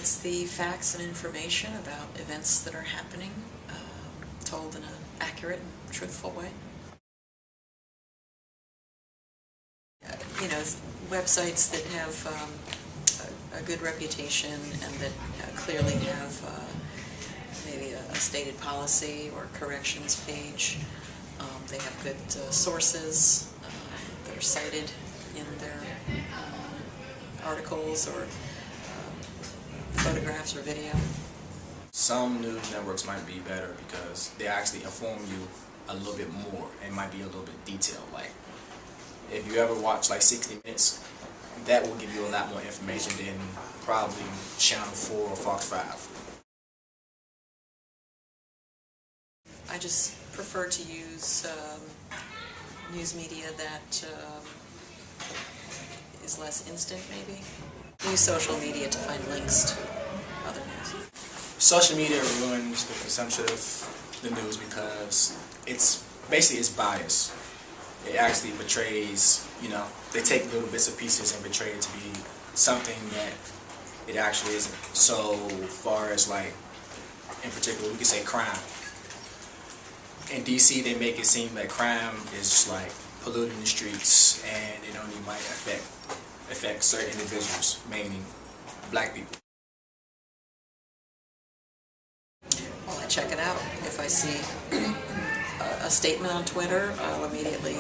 It's the facts and information about events that are happening, told in an accurate and truthful way. You know, websites that have a good reputation and that clearly have maybe a stated policy or corrections page. They have good sources that are cited in their articles or photographs or video. Some news networks might be better because they actually inform you a little bit more and might be a little bit detailed. Like, if you ever watch like 60 Minutes, that will give you a lot more information than probably Channel 4 or Fox 5. I just prefer to use news media that is less instant, maybe. Use social media to find links to other news. Social media ruins the consumption of the news because it's biased. It actually portrays, they take little bits and pieces and portray it to be something that it actually isn't. So far as like, in particular, we could say crime. In DC, they make it seem like crime is like polluting the streets and it only might affect certain individuals, mainly black people. Well, I check it out. If I see a statement on Twitter, I'll immediately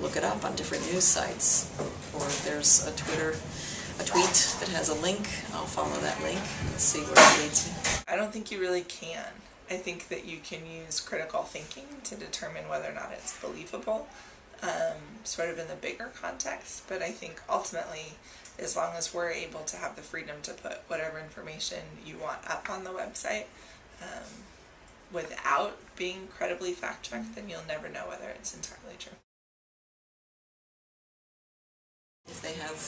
look it up on different news sites. Or if there's a tweet that has a link, I'll follow that link and see where it leads me. I don't think you really can. I think that you can use critical thinking to determine whether or not it's believable, sort of in the bigger context, but I think ultimately, as long as we're able to have the freedom to put whatever information you want up on the website, without being credibly fact-checked, then you'll never know whether it's entirely true. If they have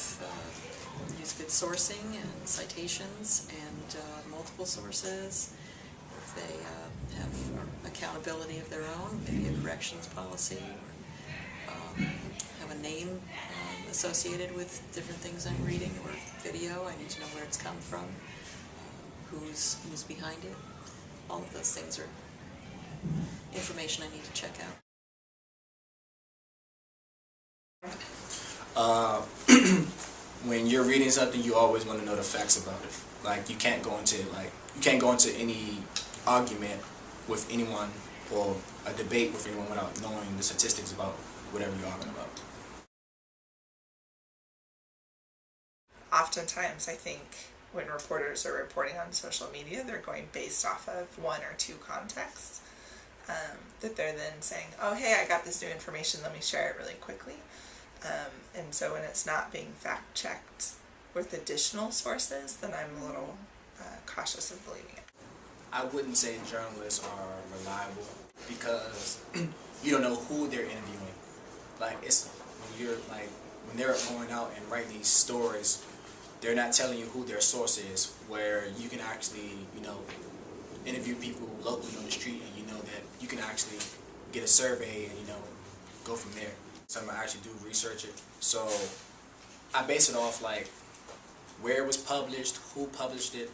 used good sourcing and citations and multiple sources, if they have accountability of their own, maybe a corrections policy, or have a name associated with different things I'm reading or video, I need to know where it's come from, who's behind it. All of those things are information I need to check out. When you're reading something, you always want to know the facts about it. Like, you can't go into any argument with anyone or a debate with anyone without knowing the statistics about whatever you're arguing about. Oftentimes, I think when reporters are reporting on social media, they're going based off of one or two contexts. That they're then saying, oh, hey, I got this new information, let me share it really quickly. And so when it's not being fact-checked with additional sources, then I'm a little cautious of believing it. I wouldn't say journalists are reliable because you don't know who they're interviewing. Like, it's when they're going out and writing these stories, they're not telling you who their source is, where you can actually, interview people locally on the street and you know that you can actually get a survey and, go from there. So I actually do research it. So I base it off like where it was published, who published it,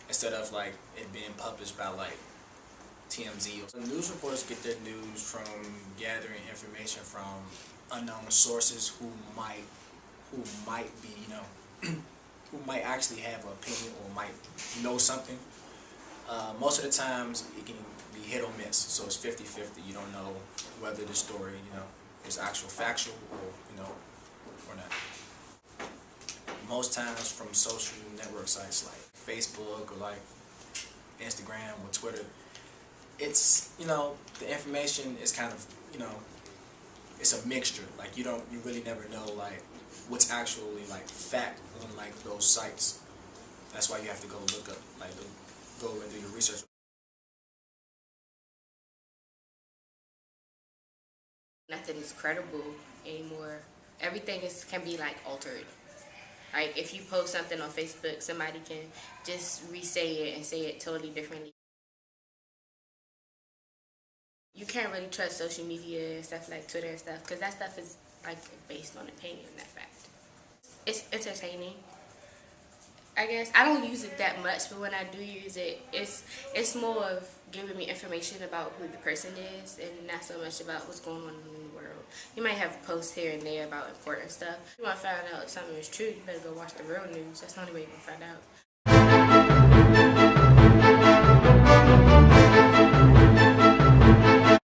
instead of like it being published by like TMZ. So news reporters get their news from gathering information from unknown sources who might be, who might actually have an opinion or might know something. Most of the times it can be hit or miss, so it's 50-50. You don't know whether the story, is actual factual or, or not. Most times from social network sites like Facebook or like Instagram or Twitter, it's, the information is kind of, it's a mixture. Like, you really never know like what's actually like fact on like those sites. That's why you have to go look up, go and do your research. Nothing is credible anymore. Everything can be like altered. Like, if you post something on Facebook, somebody can just re-say it and say it totally differently. You can't really trust social media and stuff like Twitter and stuff, because that stuff is like based on opinion, that fact. It's entertaining. I guess I don't use it that much, but when I do use it, it's more of giving me information about who the person is, and not so much about what's going on in the world. You might have posts here and there about important stuff. If you want to find out if something is true, you better go watch the real news. That's the only way you can find out.